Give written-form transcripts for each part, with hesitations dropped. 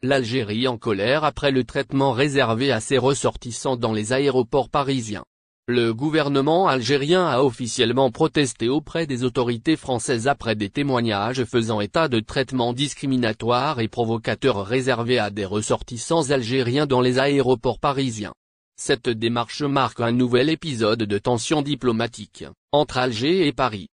l'Algérie en colère après le traitement réservé à ses ressortissants dans les aéroports parisiens. Le gouvernement algérien a officiellement protesté auprès des autorités françaises après des témoignages faisant état de traitements discriminatoires et provocateurs réservés à des ressortissants algériens dans les aéroports parisiens. Cette démarche marque un nouvel épisode de tensions diplomatiques entre Alger et Paris.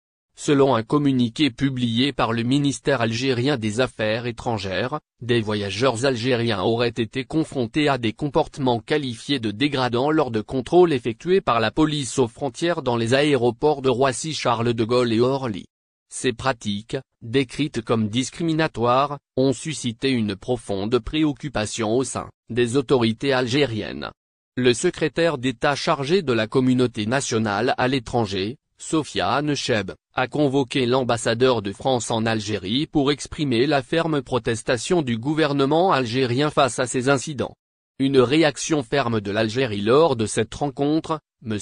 Selon un communiqué publié par le ministère algérien des Affaires étrangères, des voyageurs algériens auraient été confrontés à des comportements qualifiés de dégradants lors de contrôles effectués par la police aux frontières dans les aéroports de Roissy-Charles de Gaulle et Orly. Ces pratiques, décrites comme discriminatoires, ont suscité une profonde préoccupation au sein des autorités algériennes. Le secrétaire d'État chargé de la communauté nationale à l'étranger, Sofiane Cheb, a convoqué l'ambassadeur de France en Algérie pour exprimer la ferme protestation du gouvernement algérien face à ces incidents. Une réaction ferme de l'Algérie lors de cette rencontre, M.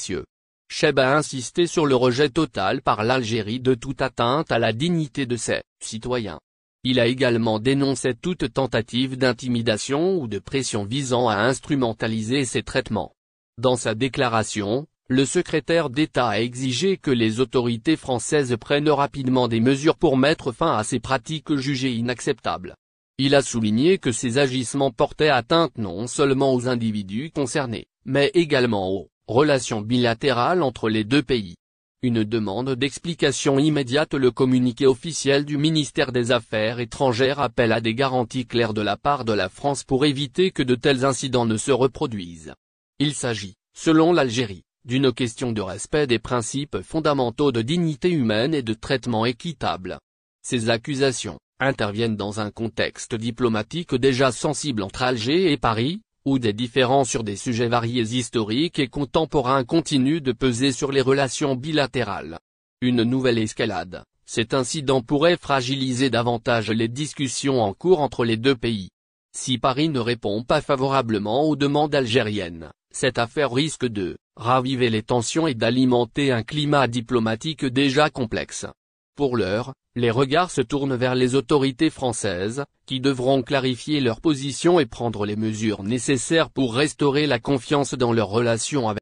Cheb a insisté sur le rejet total par l'Algérie de toute atteinte à la dignité de ses citoyens. Il a également dénoncé toute tentative d'intimidation ou de pression visant à instrumentaliser ces traitements. Dans sa déclaration, le secrétaire d'État a exigé que les autorités françaises prennent rapidement des mesures pour mettre fin à ces pratiques jugées inacceptables. Il a souligné que ces agissements portaient atteinte non seulement aux individus concernés, mais également aux relations bilatérales entre les deux pays. Une demande d'explication immédiate. Le communiqué officiel du ministère des Affaires étrangères appelle à des garanties claires de la part de la France pour éviter que de tels incidents ne se reproduisent. Il s'agit, selon l'Algérie, d'une question de respect des principes fondamentaux de dignité humaine et de traitement équitable. Ces accusations interviennent dans un contexte diplomatique déjà sensible entre Alger et Paris, où des différends sur des sujets variés historiques et contemporains continuent de peser sur les relations bilatérales. Une nouvelle escalade, cet incident pourrait fragiliser davantage les discussions en cours entre les deux pays. Si Paris ne répond pas favorablement aux demandes algériennes, cette affaire risque de raviver les tensions et d'alimenter un climat diplomatique déjà complexe. Pour l'heure, les regards se tournent vers les autorités françaises, qui devront clarifier leur position et prendre les mesures nécessaires pour restaurer la confiance dans leurs relations avec